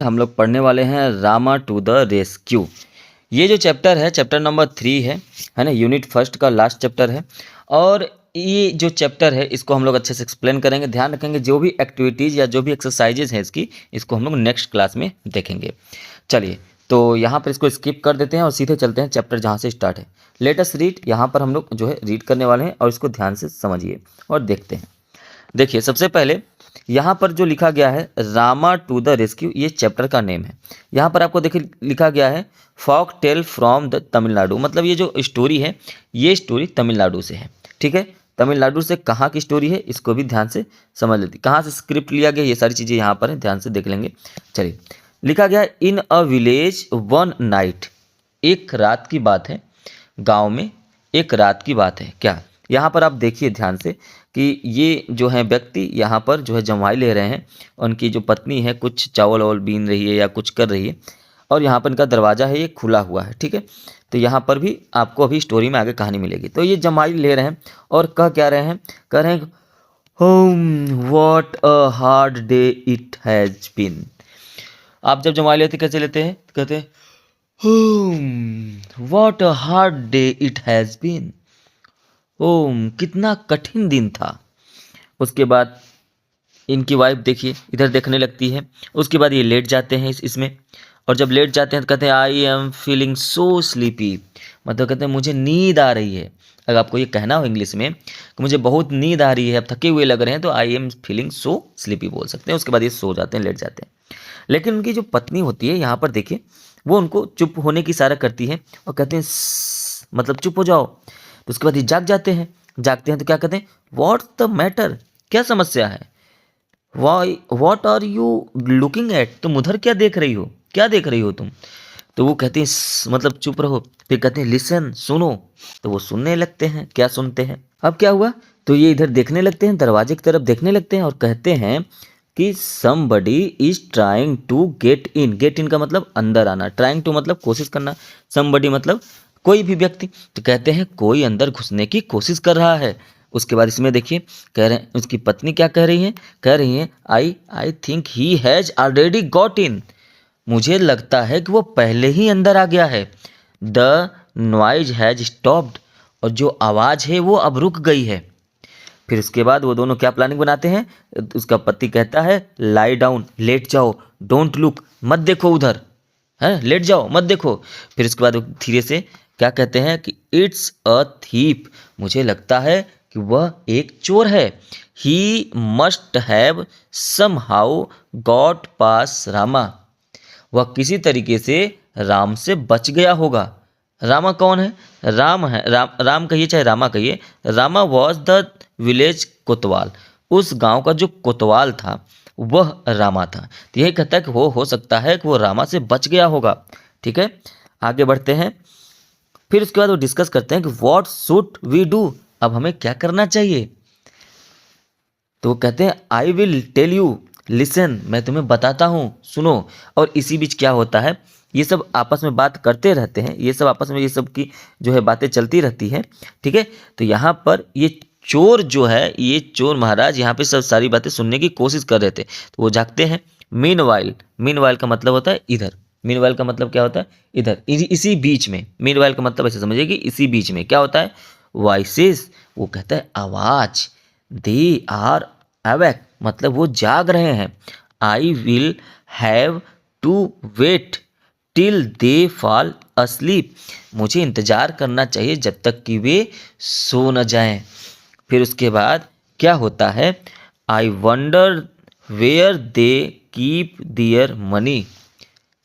हम लोग पढ़ने वाले हैं रामा टू द रेस्क्यू। ये जो चैप्टर है चैप्टर नंबर 3 है ना, यूनिट फर्स्ट का लास्ट चैप्टर है। और ये जो चैप्टर है इसको हम लोग अच्छे से एक्सप्लेन करेंगे। ध्यान रखेंगे जो भी एक्टिविटीज़ या जो भी एक्सरसाइजेज हैं इसको हम लोग नेक्स्ट क्लास में देखेंगे। चलिए, तो यहाँ पर इसको स्किप कर देते हैं और सीधे चलते हैं चैप्टर जहाँ से स्टार्ट है। Let us read. यहाँ पर हम लोग जो है रीड करने वाले हैं और इसको ध्यान से समझिए और देखते हैं। देखिए, सबसे पहले यहाँ पर जो लिखा गया है रामा टू द रेस्क्यू, ये चैप्टर का नेम है। यहाँ पर आपको देखिए लिखा गया है folk tale from the Tamil Nadu, मतलब ये जो स्टोरी है ये स्टोरी तमिलनाडु से है। ठीक है, तमिलनाडु से कहाँ की स्टोरी है इसको भी ध्यान से समझ लेती, कहाँ से स्क्रिप्ट लिया गया, ये सारी चीज़ें यहाँ पर है, ध्यान से देख लेंगे। चलिए, लिखा गया है इन अ विलेज वन नाइट, एक रात की बात है, गांव में एक रात की बात है। क्या, यहाँ पर आप देखिए ध्यान से कि ये जो है व्यक्ति यहाँ पर जो है जमाई ले रहे हैं। उनकी जो पत्नी है कुछ चावल वावल बीन रही है या कुछ कर रही है, और यहाँ पर इनका दरवाज़ा है ये खुला हुआ है। ठीक है, तो यहाँ पर भी आपको अभी स्टोरी में आगे कहानी मिलेगी। तो ये जमाई ले रहे हैं और कह क्या रहे हैं, कह रहे हैं what a hard day it has been. आप जब जमाई लेते कैसे लेते हैं, कहते हैं what a hard day it has been. ओम, कितना कठिन दिन था। उसके बाद इनकी वाइफ देखिए इधर देखने लगती है। उसके बाद ये लेट जाते हैं इसमें, और जब लेट जाते हैं तो कहते हैं I am feeling so sleepy, मतलब कहते हैं मुझे नींद आ रही है। अगर आपको ये कहना हो इंग्लिश में कि मुझे बहुत नींद आ रही है, अब थके हुए लग रहे हैं, तो I am feeling so sleepy बोल सकते हैं। उसके बाद ये सो जाते हैं, लेट जाते हैं। लेकिन उनकी जो पत्नी होती है यहाँ पर देखिए, वो उनको चुप होने की इशारा करती है और कहते हैं मतलब चुप हो जाओ। तो उसके बाद ये जाग जाते हैं। जागते हैं तो क्या कहते हैं व्हाट्स द मैटर, क्या समस्या है, why what are you looking at, तुम उधर क्या देख रही हो, क्या देख रही हो तुम। तो वो कहते हैं मतलब चुप रहो। फिर कहते हैं लिसन, सुनो। तो वो सुनने लगते हैं। क्या सुनते हैं, अब क्या हुआ, तो ये इधर देखने लगते हैं, दरवाजे की तरफ देखने लगते हैं और कहते हैं कि somebody is trying to get in. Get in का मतलब अंदर आना, ट्राइंग टू मतलब कोशिश करना, somebody मतलब कोई भी व्यक्ति। तो कहते हैं कोई अंदर घुसने की कोशिश कर रहा है। उसके बाद इसमें देखिए कह रहे हैं, उसकी पत्नी क्या कह रही है, कह रही है I I think he has already got in, मुझे लगता है कि वो पहले ही अंदर आ गया है। द नॉइज हैज स्टॉप्ड, और जो आवाज़ है वो अब रुक गई है। फिर उसके बाद वो दोनों क्या प्लानिंग बनाते हैं, उसका पति कहता है लाई डाउन, लेट जाओ, डोंट लुक, मत देखो उधर, है लेट जाओ मत देखो। फिर उसके बाद वो धीरे से क्या कहते हैं कि इट्स अ थीप, मुझे लगता है कि वह एक चोर है। He must have somehow got past Rama, वह किसी तरीके से राम से बच गया होगा। रामा कौन है, राम है, राम कहिए चाहे रामा कहिए। रामा वॉज द विलेज कोतवाल, उस गांव का जो कोतवाल था वह रामा था। तो यही कहता है कि वो हो सकता है कि वो रामा से बच गया होगा। ठीक है, आगे बढ़ते हैं। फिर उसके बाद वो डिस्कस करते हैं कि व्हाट शुड वी डू, अब हमें क्या करना चाहिए। तो वो कहते हैं I will tell you, listen, मैं तुम्हें बताता हूँ, सुनो। और इसी बीच क्या होता है, ये सब आपस में बात करते रहते हैं, ये सब आपस में ये सब की जो है बातें चलती रहती है। ठीक है, तो यहाँ पर ये चोर जो है, ये चोर महाराज यहाँ पे सब सारी बातें सुनने की कोशिश कर रहे थे। तो वो जागते हैं। मीनवाइल, मीनवाइल का मतलब होता है इधर, मीनवाइल का मतलब क्या होता है इधर, इसी बीच में। मीनवाइल का मतलब ऐसे समझिए कि इसी बीच में क्या होता है, वॉइसेस, वो कहता है आवाज। दे आर अवेक, मतलब वो जाग रहे हैं। I will have to wait till they fall asleep, मुझे इंतजार करना चाहिए जब तक कि वे सो न जाएं। फिर उसके बाद क्या होता है, I wonder where they keep their money,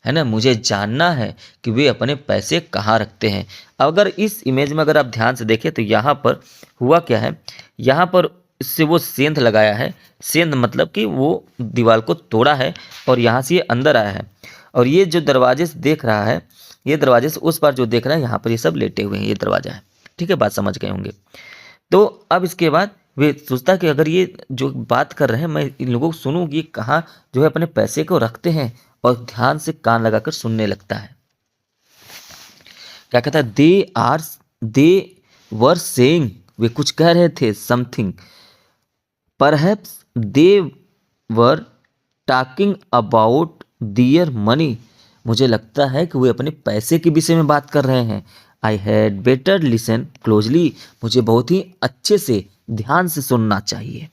है ना, मुझे जानना है कि वे अपने पैसे कहाँ रखते हैं। अगर इस इमेज में अगर आप ध्यान से देखें तो यहाँ पर हुआ क्या है, यहाँ पर इससे वो सेंध लगाया है। सेंध मतलब कि वो दीवार को तोड़ा है और यहाँ से ये अंदर आया है। और ये जो दरवाजे से देख रहा है, ये दरवाजे से उस पार जो देख रहा है, यहाँ पर ये सब लेटे हुए हैं, ये दरवाजा है। ठीक है, बात समझ गए होंगे। तो अब इसके बाद वे सोचता कि अगर ये जो बात कर रहे हैं मैं इन लोगों को सुनूँ, ये कहाँ जो है अपने पैसे को रखते हैं, और ध्यान से कान लगाकर सुनने लगता है। क्या कहता है, दे वर सेइंग, वे कुछ कह रहे थे, something, perhaps they were talking about their money, मुझे लगता है कि वे अपने पैसे के विषय में बात कर रहे हैं। I had better listen closely, मुझे बहुत ही अच्छे से ध्यान से सुनना चाहिए।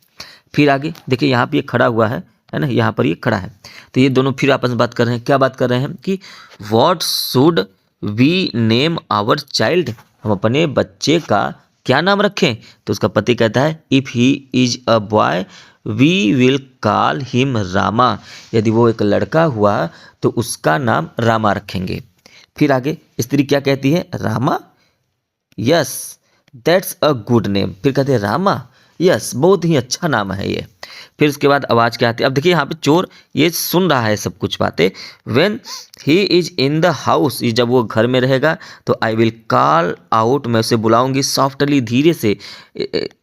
फिर आगे देखिए, यहाँ पे ये खड़ा हुआ है ना, यहाँ पर ये खड़ा है। तो ये दोनों फिर आपस में बात कर रहे हैं। क्या बात कर रहे हैं कि what should we name our child, हम अपने बच्चे का क्या नाम रखें। तो उसका पति कहता है if he is a boy we will call him Rama, यदि वो एक लड़का हुआ तो उसका नाम रामा रखेंगे। फिर आगे स्त्री क्या कहती है, Rama, yes that's a good name. फिर कहते हैं रामा, यस बहुत ही अच्छा नाम है ये। फिर उसके बाद आवाज़ क्या आती है, अब देखिए यहाँ पे चोर ये सुन रहा है सब कुछ बातें। When he is in the house, जब वो घर में रहेगा तो आई विल कॉल आउट, मैं उसे बुलाऊंगी सॉफ्टली, धीरे से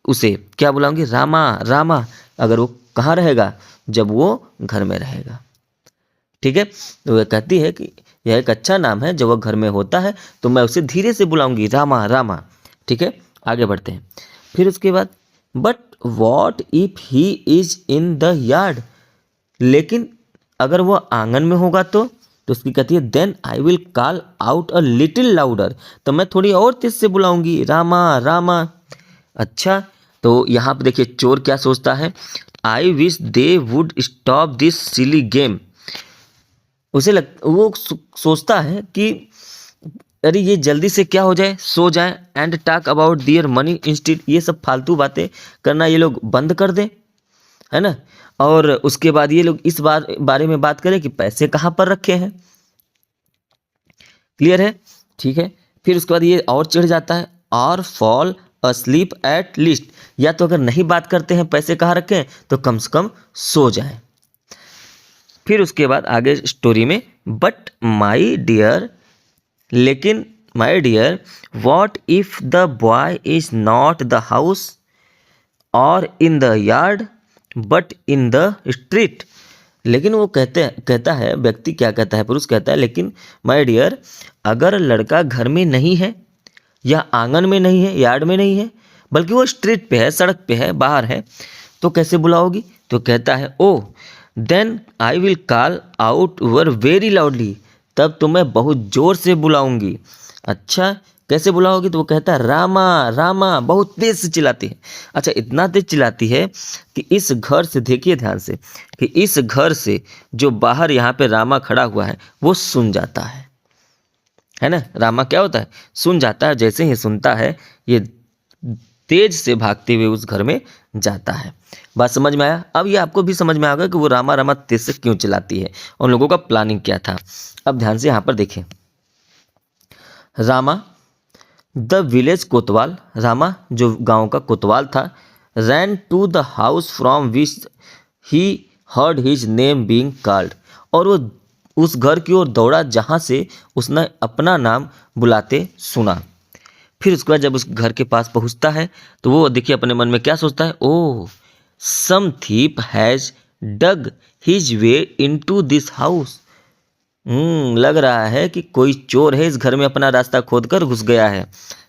उसे क्या बुलाऊंगी, रामा रामा। अगर वो कहाँ रहेगा, जब वो घर में रहेगा। ठीक है, तो वह कहती है कि यह एक अच्छा नाम है, जब वह घर में होता है तो मैं उसे धीरे से बुलाऊंगी रामा रामा। ठीक है, आगे बढ़ते हैं। फिर उसके बाद but what if he is in the yard, लेकिन अगर वह आंगन में होगा तो उसकी कहती है then I will call out a little louder, तो मैं थोड़ी और तेज से बुलाऊंगी रामा रामा। अच्छा, तो यहाँ पर देखिए चोर क्या सोचता है, I wish they would stop this silly game. वो सोचता है कि अरे ये जल्दी से क्या हो जाए, सो जाए, and talk about their money instead, ये सब फालतू बातें करना ये लोग बंद कर दें, है ना। और उसके बाद ये लोग इस बारे में बात करें कि पैसे कहाँ पर रखे हैं। क्लियर है, ठीक है। फिर उसके बाद ये और चढ़ जाता है, और फॉल अस्लीप एट लीस्ट, या तो अगर नहीं बात करते हैं पैसे कहाँ रखें तो कम से कम सो जाएं। फिर उसके बाद आगे स्टोरी में, बट माई डियर, लेकिन my dear what if the boy is not the house or in the yard but in the street. लेकिन वो कहता है व्यक्ति क्या कहता है, पुरुष कहता है लेकिन माय डियर, अगर लड़का घर में नहीं है या आंगन में नहीं है, यार्ड में नहीं है, बल्कि वो स्ट्रीट पे है, सड़क पे है, बाहर है, तो कैसे बुलाओगी। तो कहता है oh then I will call out for very loudly, तब तो मैं बहुत ज़ोर से बुलाऊंगी। अच्छा, कैसे बुलाओगी, तो वो कहता है रामा रामा, बहुत तेज से चिल्लाती है। अच्छा, इतना तेज चिल्लाती है कि इस घर से, देखिए ध्यान से, कि इस घर से जो बाहर यहाँ पे रामा खड़ा हुआ है वो सुन जाता है ना। रामा क्या होता है, सुन जाता है। जैसे ही सुनता है ये तेज से भागते हुए उस घर में जाता है। बात समझ में आया। अब ये आपको भी समझ में आ गया कि वो रामा रामा तेज से क्यों चिल्लाती है, उन लोगों का प्लानिंग क्या था। अब ध्यान से यहाँ पर देखें, रामा द विलेज कोतवाल, रामा जो गांव का कोतवाल था, ran to the house from which he heard his name being called, और वो उस घर की ओर दौड़ा जहां से उसने अपना नाम बुलाते सुना। फिर उसके बाद जब उस घर के पास पहुंचता है तो वो देखिए अपने मन में क्या सोचता है, oh some thief has dug his way into this house, लग रहा है कि कोई चोर है इस घर में अपना रास्ता खोदकर घुस गया है।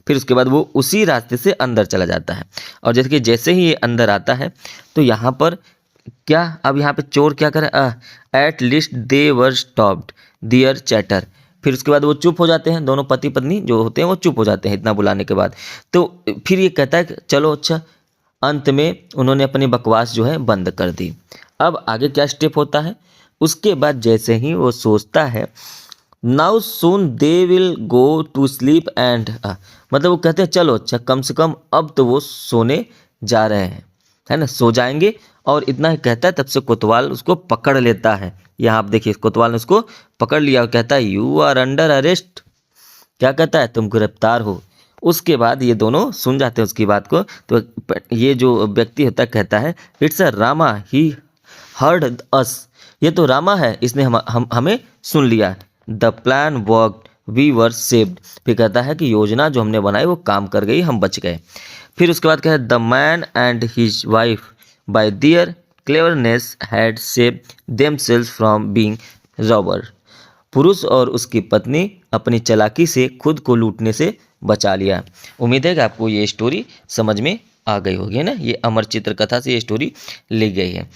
फिर उसके बाद वो उसी रास्ते से अंदर चला जाता है, और जैसे ही ये अंदर आता है तो यहाँ पर क्या, अब यहाँ पे चोर क्या करे, at least they were stopped their chatter. फिर उसके बाद वो चुप हो जाते हैं, दोनों पति पत्नी जो होते हैं वो चुप हो जाते हैं इतना बुलाने के बाद। तो फिर ये कहता है कि चलो अच्छा, अंत में उन्होंने अपनी बकवास जो है बंद कर दी। अब आगे क्या स्टेप होता है, उसके बाद जैसे ही वो सोचता है now soon they will go to sleep and, मतलब वो कहते हैं चलो अच्छा, कम से कम अब तो वो सोने जा रहे हैं, है ना, सो जाएंगे। और इतना ही कहता है तब से कोतवाल उसको पकड़ लेता है। यहाँ आप देखिए कोतवाल ने उसको पकड़ लिया और कहता है यू आर अंडर अरेस्ट, क्या कहता है, तुम गिरफ्तार हो। उसके बाद ये दोनों सुन जाते हैं उसकी बात को। तो ये जो व्यक्ति होता है कहता है it's a Rama he heard us, ये तो रामा है, इसने हमें सुन लिया। The plan worked we were saved, फिर कहता है कि योजना जो हमने बनाई वो काम कर गई, हम बच गए। फिर उसके बाद कहता है the man and his wife by their cleverness had saved themselves from being robber, पुरुष और उसकी पत्नी अपनी चालाकी से खुद को लूटने से बचा लिया। उम्मीद है कि आपको ये स्टोरी समझ में आ गई होगी, है ना। ये अमर चित्र कथा से ये स्टोरी ली गई है।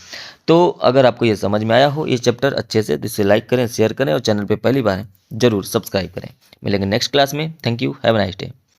तो अगर आपको ये समझ में आया हो ये चैप्टर अच्छे से, तो इसे लाइक करें, शेयर करें और चैनल पे पहली बार है जरूर सब्सक्राइब करें। मिलेंगे नेक्स्ट क्लास में। Thank you, have a nice day.